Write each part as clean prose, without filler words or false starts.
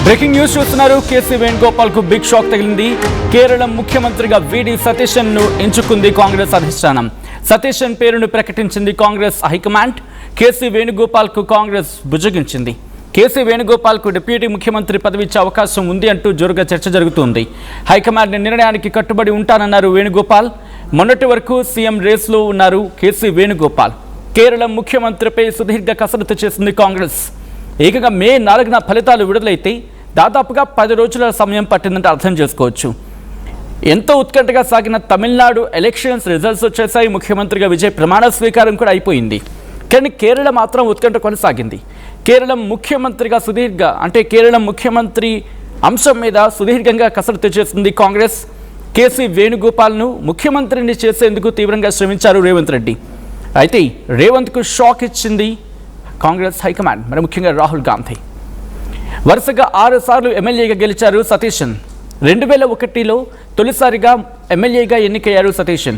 Breaking news చూస్తున్నారు. KC Venugopal కు big shock తగిలింది. కేరళ ముఖ్యమంత్రిగా వీడి సతీశన్ ను ఎంచుకుంది కాంగ్రెస్ అధిష్టానం. సతీశన్ పేరును ప్రకటించింది కాంగ్రెస్ హైకమాండ్. కేసీ వేణుగోపాల్ కు కాంగ్రెస్ బుజ్జగించింది. కేసీ వేణుగోపాల్ కు డిప్యూటీ ముఖ్యమంత్రి పదవి ఇచ్చే అవకాశం ఉంది అంటూ జోరుగా చర్చ జరుగుతోంది. హైకమాండ్ నిర్ణయానికి కట్టుబడి ఉంటానన్నారు వేణుగోపాల్. మొన్నటి వరకు సీఎం రేస్లో ఉన్నారు కేసీ వేణుగోపాల్. కేరళ ముఖ్యమంత్రిపై సుదీర్ఘ కసరత్తు చేసింది కాంగ్రెస్. ఏకంగా మే 4న ఫలితాలు విడుదలైతే దాదాపుగా 10 రోజుల సమయం పట్టిందంటే అర్థం చేసుకోవచ్చు. ఎంతో ఉత్కంఠగా సాగిన తమిళనాడు ఎలక్షన్స్ రిజల్ట్స్ వచ్చేసాయి. ముఖ్యమంత్రిగా విజయ్ ప్రమాణ స్వీకారం కూడా అయిపోయింది. కానీ కేరళ మాత్రం ఉత్కంఠ కొనసాగింది. కేరళ ముఖ్యమంత్రిగా కేరళ ముఖ్యమంత్రి అంశం మీద సుదీర్ఘంగా కసరత్తు చేసింది కాంగ్రెస్. కేసీ వేణుగోపాల్ను ముఖ్యమంత్రిని చేసేందుకు తీవ్రంగా శ్రమించారు రేవంత్ రెడ్డి. అయితే రేవంత్కు షాక్ ఇచ్చింది కాంగ్రెస్ హైకమాండ్, మరి ముఖ్యంగా రాహుల్ గాంధీ. వరుసగా 6 సార్లు ఎమ్మెల్యేగా గెలిచారు సతీశన్. 2001లో తొలిసారిగా ఎమ్మెల్యేగా ఎన్నికయ్యారు సతీశన్.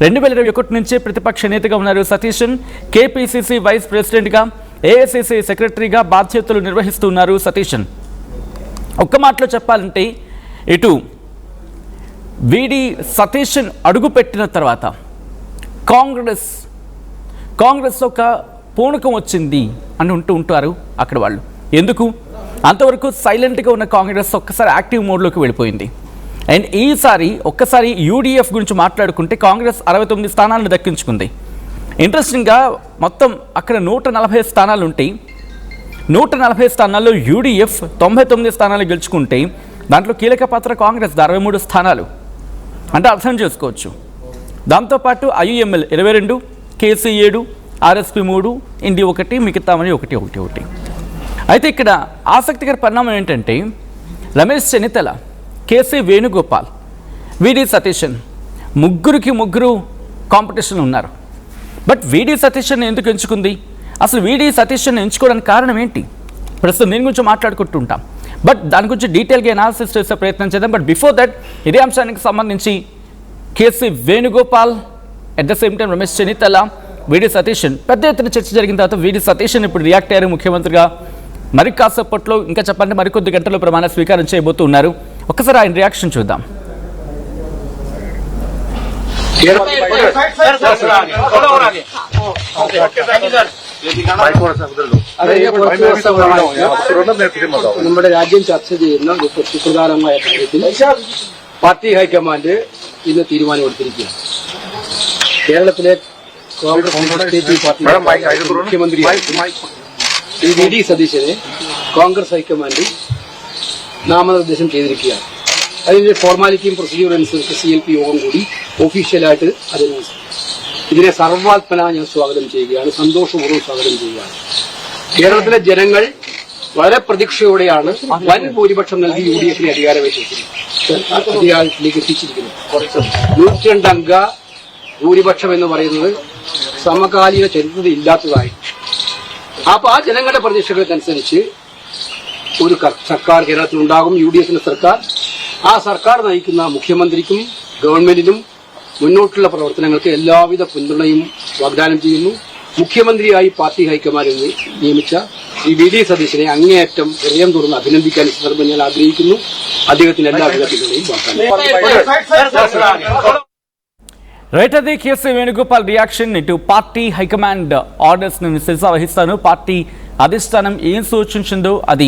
2021 నుంచే ప్రతిపక్ష నేతగా ఉన్నారు సతీశన్. కేపీసీసీ వైస్ ప్రెసిడెంట్గా, ఏఐసీసీ సెక్రటరీగా బాధ్యతలు నిర్వహిస్తున్నారు సతీశన్. ఒక్క మాటలో చెప్పాలంటే ఇటు వీడి సతీశన్ అడుగుపెట్టిన తర్వాత కాంగ్రెస్ ఒక పూనకం వచ్చింది అని ఉంటారు అక్కడ వాళ్ళు. ఎందుకు అంతవరకు సైలెంట్గా ఉన్న కాంగ్రెస్ ఒక్కసారి యాక్టివ్ మోడ్లోకి వెళ్ళిపోయింది. అండ్ ఈసారి ఒక్కసారి యూడీఎఫ్ గురించి మాట్లాడుకుంటే కాంగ్రెస్ 69 స్థానాలను దక్కించుకుంది. ఇంట్రెస్టింగ్గా మొత్తం అక్కడ 140 స్థానాలు ఉంటాయి. 140 స్థానాల్లో యూడీఎఫ్ 99 స్థానాలు గెలుచుకుంటే దాంట్లో కీలక పాత్ర కాంగ్రెస్ 63 స్థానాలు అంటే అర్థం చేసుకోవచ్చు. దాంతోపాటు ఐయుఎంఎల్ 22, కేసీ 7, ఆర్ఎస్పీ 3, ఇండి 1, మిగతామని 1. అయితే ఇక్కడ ఆసక్తికర పరిణామం ఏంటంటే రమేష్ చెన్నితల, కేసీ వేణుగోపాల్, వీడి సతీశన్ ముగ్గురు కాంపిటీషన్ ఉన్నారు. బట్ వీడి సతీశన్ ఎందుకు ఎంచుకుంది? అసలు వీడి సతీశన్ ఎంచుకోవడానికి కారణం ఏంటి? ప్రస్తుతం దీని గురించి మాట్లాడుకుంటుంటాం. బట్ దాని గురించి డీటెయిల్గా అనాలిసిస్ చేసే ప్రయత్నం చేద్దాం. బట్ బిఫోర్ దట్ ఇదే అంశానికి సంబంధించి KC Venugopal at the same time Ramesh Chennithala, VD Satheesan పెద్ద ఎత్తున చర్చ జరిగిన తర్వాత వీడి సతీశన్ ఇప్పుడు రియాక్ట్ అయ్యారు ముఖ్యమంత్రిగా. మరి కాసేపట్లో ఇంకా చెప్పండి మరికొద్ది గంటల్లో ప్రమాణ స్వీకారం చేయబోతున్నారు. ఒక్కసారి ఆయన రియాక్షన్ చూద్దాం. നമ്മുടെ രാജ്യം ചർച്ച ചെയ്യുന്ന സുപ്രധാനമായ കാര്യത്തിൽ പാർട്ടി ഹൈക്കമാൻഡ് ഇന്ന് തീരുമാനമെടുത്തിരിക്കുകയാണ്. കേരളത്തിലെ കോൺഗ്രസ് പാർട്ടി മുഖ്യമന്ത്രിയായി വി.ഡി. സതീശനെ കോൺഗ്രസ് ഹൈക്കമാൻഡ് നാമനിർദ്ദേശം ചെയ്തിരിക്കുകയാണ്. അതിന്റെ ഫോർമാലിറ്റിയും പ്രൊസീജിയർ അനുസരിച്ച് CLP യോഗം കൂടി ഒഫീഷ്യലായിട്ട് ഇതിനെ സർവാത്മന ഞാൻ സ്വാഗതം ചെയ്യുകയാണ്, സന്തോഷപൂർവ്വം സ്വാഗതം ചെയ്യുകയാണ്. കേരളത്തിലെ ജനങ്ങൾ വളരെ പ്രതീക്ഷയോടെയാണ് വൻ ഭൂരിപക്ഷം നൽകി UDF-നെ അധികാരത്തിലേക്ക് എത്തിച്ചിരിക്കുന്നത്. 102 അംഗ ഭൂരിപക്ഷം എന്ന് പറയുന്നത് സമകാലീന ചരിത്രത്തിൽ ഇല്ലാത്തതായി. അപ്പൊ ആ ജനങ്ങളുടെ പ്രതീക്ഷകൾക്കനുസരിച്ച് ഒരു സർക്കാർ കേരളത്തിൽ ഉണ്ടാകും, UDF-ന്റെ സർക്കാർ. ആ സർക്കാർ നയിക്കുന്ന മുഖ്യമന്ത്രിക്കും ഗവൺമെന്റിനും മുന്നോട്ടുള്ള പ്രവർത്തനങ്ങൾക്ക് എല്ലാവിധ പിന്തുണയും വാഗ്ദാനം ചെയ്യുന്നു. മുഖ്യമന്ത്രിയായി പാർട്ടി ഹൈക്കമാൻഡ് നിയമിച്ച ശ്രീ വി.ഡി. സതീശനെ അങ്ങേയറ്റം ഹൃദയം തുറന്ന് അഭിനന്ദിക്കാൻ ഈ സന്ദർഭം ഞാൻ ആഗ്രഹിക്കുന്നു. അദ്ദേഹത്തിന് എല്ലാവിധ പിന്തുണയും വാഗ്ദാനം. రైట్, అది కేసీ వేణుగోపాల్ రియాక్షన్. ఇటు పార్టీ హైకమాండ్ ఆర్డర్స్ ని శిరసా వహిస్తాను, పార్టీ అధిష్టానం ఏం సూచించిందో అది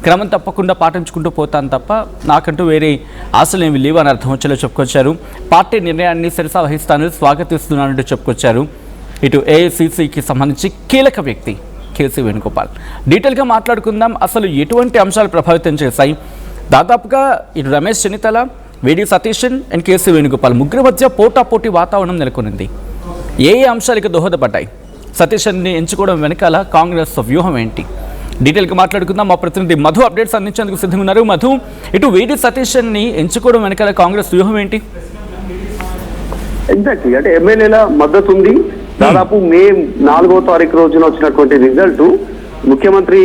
క్రమం తప్పకుండా పాటించుకుంటూ పోతాను తప్ప నాకంటూ వేరే ఆశలు ఏమి లేవు అని అర్థం వచ్చేలా చెప్పుకొచ్చారు. పార్టీ నిర్ణయాన్ని శిరసా వహిస్తాను, స్వాగతిస్తున్నానంటూ చెప్పుకొచ్చారు. ఇటు ఏఐసీసీకి సంబంధించి కీలక వ్యక్తి కేసీ వేణుగోపాల్. డీటెయిల్గా మాట్లాడుకుందాం. అసలు ఎటువంటి అంశాలు ప్రభావితం చేశాయి? దాదాపుగా ఇటు రమేష్ చెన్నితల, వీడి సతీశన్ అండ్ కేసీ వేణుగోపాల్ ముగ్గురు మధ్య పోటాపోటీ వాతావరణం నెలకొనింది. ఏ అంశాలకు దోహదపడ్డాయి? సతీశన్ని ఎంచుకోవడం వెనకాల కాంగ్రెస్ వ్యూహం ఏంటి? డీటెయిల్గా మాట్లాడుకుందాం. మా ప్రతినిధి మధు అప్డేట్స్ అందించేందుకు సిద్ధంగా ఉన్నారు. మధు, ఇటు వీడి సతీశన్ని ఎంచుకోవడం వెనకాల కాంగ్రెస్ వ్యూహం ఏంటి? ఎగ్జాక్ట్లీ, అంటే ఎమ్మెల్యేల మద్దతు ఉంది. దాదాపు మే 4వ తారీఖు రోజున వచ్చినటువంటి రిజల్ట్ ముఖ్యమంత్రి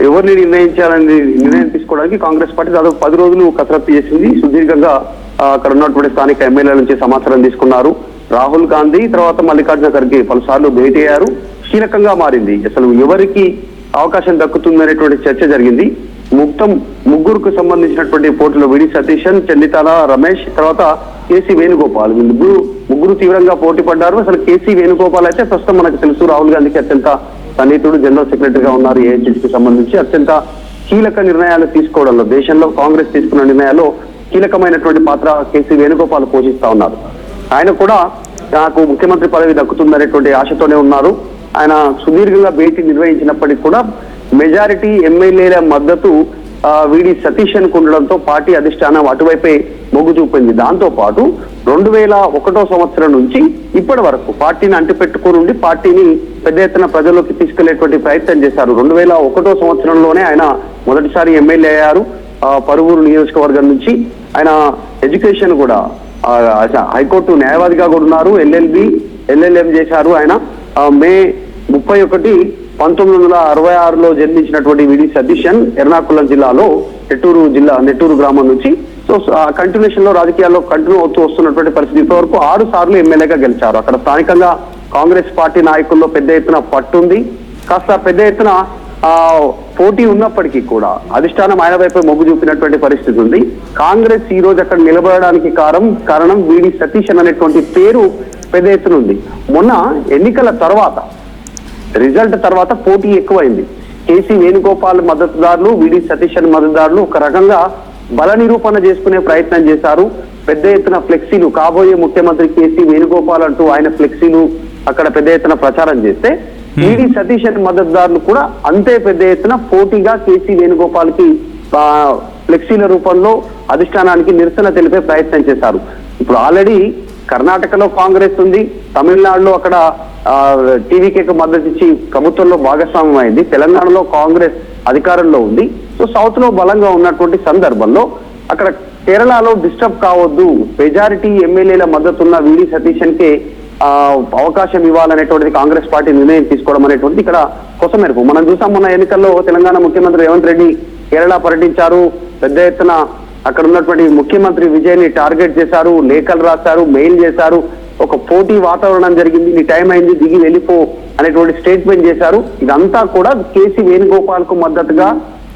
ఎవరిని నిర్ణయం తీసుకోవడానికి కాంగ్రెస్ పార్టీ దాదాపు 10 రోజులు కసరత్తు చేసింది. సుదీర్ఘంగా అక్కడ ఉన్నటువంటి స్థానిక ఎమ్మెల్యేల నుంచి సమాచారం తీసుకున్నారు. రాహుల్ గాంధీ తర్వాత మల్లికార్జున ఖర్గే పలుసార్లు భేటీ అయ్యారు. కీలకంగా మారింది అసలు ఎవరికి అవకాశం దక్కుతుందనేటువంటి చర్చ జరిగింది. ముగ్గురుకు సంబంధించినటువంటి పోటీలో విడి సతీశన్, చెల్లితాల రమేష్, తర్వాత కేసీ వేణుగోపాల్ ముగ్గురు తీవ్రంగా పోటీ పడ్డారు. అసలు కేసీ వేణుగోపాల్ అయితే ప్రస్తుతం మనకు తెలుసు రాహుల్ గాంధీకి అత్యంత సన్నిహితుడు, జనరల్ సెక్రటరీగా ఉన్నారు. ఏఐసిసికి సంబంధించి అత్యంత కీలక నిర్ణయాలు తీసుకోవడంలో, దేశంలో కాంగ్రెస్ తీసుకున్న నిర్ణయాల్లో కీలకమైనటువంటి పాత్ర కేసీ వేణుగోపాల్ పోషిస్తా ఉన్నారు. ఆయన కూడా నాకు ముఖ్యమంత్రి పదవి దక్కుతుందనేటువంటి ఆశతోనే ఉన్నారు. ఆయన సుదీర్ఘంగా భేటీ నిర్వహించినప్పటికీ కూడా మెజారిటీ ఎమ్మెల్యేల మద్దతు విడి సతీశన్ కు ఉండడంతో పార్టీ అధిష్టానం అటువైపే మొగ్గు చూపింది. దాంతో పాటు 2001 సంవత్సరం నుంచి ఇప్పటి వరకు పార్టీని అంటిపెట్టుకుని ఉండి పార్టీని పెద్ద ఎత్తున ప్రజల్లోకి తీసుకెళ్లేటువంటి ప్రయత్నం చేశారు. 2001 సంవత్సరంలోనే ఆయన మొదటిసారి ఎమ్మెల్యే అయ్యారు. పరువూరు నియోజకవర్గం నుంచి ఆయన ఎడ్యుకేషన్ కూడా హైకోర్టు న్యాయవాదిగా కూడా ఉన్నారు. ఎల్ఎల్ఎం చేశారు. ఆయన మే 31, 1966లో జన్మించినటువంటి విడి సతీశన్ ఎర్నాకుళం జిల్లాలో నెట్టూరు గ్రామం నుంచి కంటిన్యూషన్ లో రాజకీయాల్లో కంటిన్యూ అవుతూ వస్తున్నటువంటి పరిస్థితి. ఇప్పటివరకు 6 సార్లు ఎమ్మెల్యేగా గెలిచారు. అక్కడ స్థానికంగా కాంగ్రెస్ పార్టీ నాయకుల్లో పెద్ద ఎత్తున పట్టుంది. కాస్త పెద్ద ఎత్తున పోటీ ఉన్నప్పటికీ కూడా అధిష్టానం ఆయన వైపు మొగ్గు చూపినటువంటి పరిస్థితి ఉంది. కాంగ్రెస్ ఈ రోజు అక్కడ నిలబడడానికి కారణం విడి సతీశన్ అనేటువంటి పేరు పెద్ద ఎత్తున ఉంది. మొన్న ఎన్నికల తర్వాత రిజల్ట్ తర్వాత పోటీ ఎక్కువైంది. కేసీ వేణుగోపాల్ మద్దతుదారులు, విడి సతీశన్ మద్దతుదారులు ఒక రకంగా బల నిరూపణ చేసుకునే ప్రయత్నం చేశారు. పెద్ద ఎత్తున ఫ్లెక్సీలు, కాబోయే ముఖ్యమంత్రి కేసీ వేణుగోపాల్ అంటూ ఆయన ఫ్లెక్సీలు అక్కడ పెద్ద ఎత్తున ప్రచారం చేస్తే విడి సతీశన్ మద్దతుదారులు కూడా అంతే పెద్ద ఎత్తున పోటీగా కేసీ వేణుగోపాల్ కి ఫ్లెక్సీల రూపంలో అధిష్టానానికి నిరసన తెలిపే ప్రయత్నం చేశారు. ఇప్పుడు ఆల్రెడీ కర్ణాటకలో కాంగ్రెస్ ఉంది, తమిళనాడులో అక్కడ టీవీకేకు మద్దతు ఇచ్చి ప్రభుత్వంలో భాగస్వామ్యం అయింది, తెలంగాణలో కాంగ్రెస్ అధికారంలో ఉంది. సో సౌత్ లో బలంగా ఉన్నటువంటి సందర్భంలో అక్కడ కేరళలో డిస్టర్బ్ కావద్దు, మెజారిటీ ఎమ్మెల్యేల మద్దతు ఉన్న విడి సతీశన్ కే అవకాశం ఇవ్వాలనేటువంటిది కాంగ్రెస్ పార్టీ నిర్ణయం తీసుకోవడం అనేటువంటిది ఇక్కడ కొసమెరుపు. మనం చూసాం మొన్న ఎన్నికల్లో తెలంగాణ ముఖ్యమంత్రి రేవంత్ రెడ్డి కేరళ పర్యటించారు. పెద్ద ఎత్తున అక్కడ ఉన్నటువంటి ముఖ్యమంత్రి విజయ్ ని టార్గెట్ చేశారు, లేఖలు రాశారు, మెయిల్ చేశారు. ఒక పోటీ వాతావరణం జరిగింది, నీ టైం అయింది, దిగి వెళ్ళిపో అనేటువంటి స్టేట్మెంట్ చేశారు. ఇదంతా కూడా కేసీ వేణుగోపాల్ కు మద్దతుగా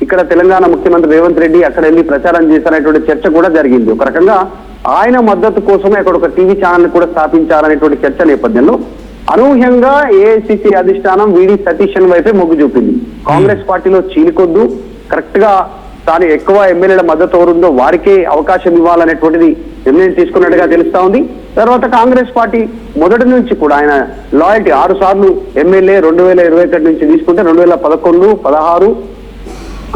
ఇక్కడ తెలంగాణ ముఖ్యమంత్రి రేవంత్ రెడ్డి అక్కడ వెళ్ళి ప్రచారం చేశారనేటువంటి చర్చ కూడా జరిగింది. ఒక రకంగా ఆయన మద్దతు కోసమే అక్కడ ఒక టీవీ ఛానల్ కూడా స్థాపించారనేటువంటి చర్చ నేపథ్యంలో అనూహ్యంగా ఏఐసిసి అధిష్టానం విడి సతీశన్ వైపే మొగ్గు చూపింది. కాంగ్రెస్ పార్టీలో చీలికొద్దు, కరెక్ట్ గా తాను ఎక్కువ ఎమ్మెల్యేల మద్దతు ఎవరుందో వారికే అవకాశం ఇవ్వాలనేటువంటిది నిర్ణయం తీసుకున్నట్టుగా తెలుస్తా ఉంది. తర్వాత కాంగ్రెస్ పార్టీ మొదటి నుంచి కూడా ఆయన లాయల్టీ 6 సార్లు ఎమ్మెల్యే 2021 నుంచి తీసుకుంటే 2011, 16,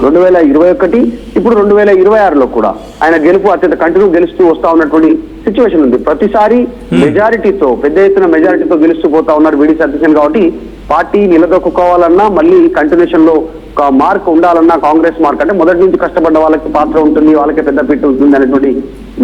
2021, ఇప్పుడు 2026లో కూడా ఆయన గెలుపు అత్యంత కంటిన్యూ గెలుస్తూ వస్తా ఉన్నటువంటి సిచ్యువేషన్ ఉంది. ప్రతిసారి మెజారిటీతో, పెద్ద ఎత్తున మెజారిటీతో గెలుస్తూ పోతా ఉన్నారు విడి సతీశన్. కాబట్టి పార్టీ నిలదొక్కుకోవాలన్నా, మళ్ళీ కంటిన్యూషన్ లో ఒక మార్క్ ఉండాలన్నా, కాంగ్రెస్ మార్క్ అంటే మొదటి నుంచి కష్టపడ్డ వాళ్ళకి పాత్ర ఉంటుంది, వాళ్ళకి పెద్ద పీట ఉంటుంది అనేటువంటి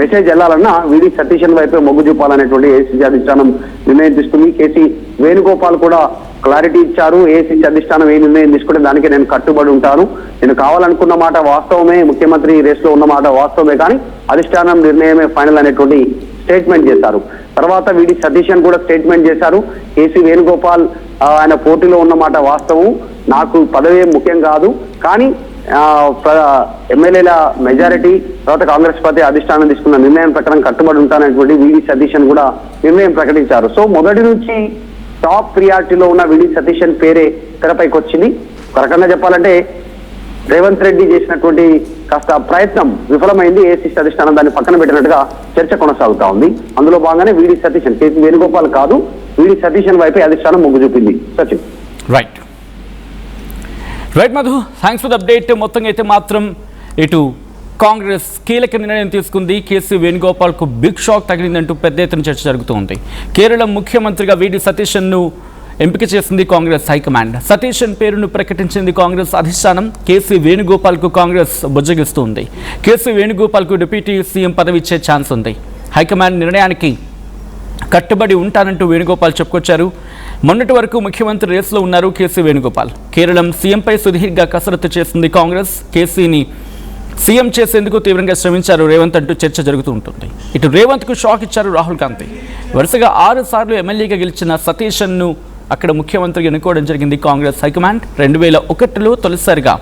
మెసేజ్ వెళ్లాలన్నా విడి సతీశన్ వైపే మొగ్గు చూపాలనేటువంటి ఏఐసిసి అధిష్టానం నిర్ణయం తీసుకుంది. కేసీ వేణుగోపాల్ కూడా క్లారిటీ ఇచ్చారు. ఏఐసిసి అధిష్టానం ఏ నిర్ణయం తీసుకుంటే దానికి నేను కట్టుబడి ఉంటాను, నేను కావాలనుకున్న మాట వాస్తవమే, ముఖ్యమంత్రి రేస్ లో ఉన్న మాట వాస్తవమే, కానీ అధిష్టానం నిర్ణయమే ఫైనల్ అనేటువంటి స్టేట్మెంట్ చేశారు. తర్వాత విడి సతీశన్ కూడా స్టేట్మెంట్ చేశారు. కేసీ వేణుగోపాల్ ఆయన పోటీలో ఉన్న మాట వాస్తవం, నాకు పదవి ముఖ్యం కాదు, కానీ ఎమ్మెల్యేల మెజారిటీ తర్వాత కాంగ్రెస్ పార్టీ అధిష్టానం తీసుకున్న నిర్ణయం ప్రకారం కట్టుబడి ఉంటాననేటువంటి విడి సతీశన్ కూడా నిర్ణయం ప్రకటించారు. సో మొదటి నుంచి టాప్ ప్రియారిటీలో ఉన్న విడి సతీశన్ పేరే తెరపైకి వచ్చింది. ఒక రకంగా చెప్పాలంటే రేవంత్ రెడ్డి చేసినటువంటి కాస్త ప్రయత్నం విఫలమైంది. ఏఐసిసి అధిష్టానం దాన్ని పక్కన పెట్టినట్టుగా చర్చ కొనసాగుతా ఉంది. అందులో భాగంగానే విడి సతీశన్, కేసీ వేణుగోపాల్ కాదు, విడి సతీశన్ వైపే అధిష్టానం మొగ్గు చూపింది. Sachin. Right Madhu, thanks for the update. మొత్తంగా అయితే మాత్రం ఇటు కాంగ్రెస్ కీలక నిర్ణయం తీసుకుంది. కేసీ వేణుగోపాల్కు బిగ్ షాక్ తగిలిందంటూ పెద్ద ఎత్తున చర్చ జరుగుతోంది. కేరళ ముఖ్యమంత్రిగా విడి సతీశన్ను ఎంపిక చేసింది కాంగ్రెస్ హైకమాండ్. సతీశన్ పేరును ప్రకటించింది కాంగ్రెస్ అధిష్టానం. కేసీ వేణుగోపాల్కు కాంగ్రెస్ బుజ్జగిస్తుంది. కేసీ వేణుగోపాల్కు డిప్యూటీ సీఎం పదవి ఇచ్చే ఛాన్స్ ఉంది. హైకమాండ్ నిర్ణయానికి కట్టుబడి ఉంటానంటూ వేణుగోపాల్ చెప్పుకొచ్చారు. మొన్నటి వరకు ముఖ్యమంత్రి రేసులో ఉన్నారు కేసీ వేణుగోపాల్. కేరళం సీఎంపై సుదీర్ఘ కసరత్తు చేసింది కాంగ్రెస్. కేసీని సీఎం చేసేందుకు తీవ్రంగా శ్రమించారు రేవంత్ అంటూ చర్చ జరుగుతూ ఉంటుంది. ఇటు రేవంత్కు షాక్ ఇచ్చారు రాహుల్ గాంధీ. వరుసగా 6 సార్లు ఎమ్మెల్యేగా గెలిచిన సతీశన్ను అక్కడ ముఖ్యమంత్రిగా ఎన్నుకోవడం జరిగింది కాంగ్రెస్ హైకమాండ్. 2001లో తొలిసారిగా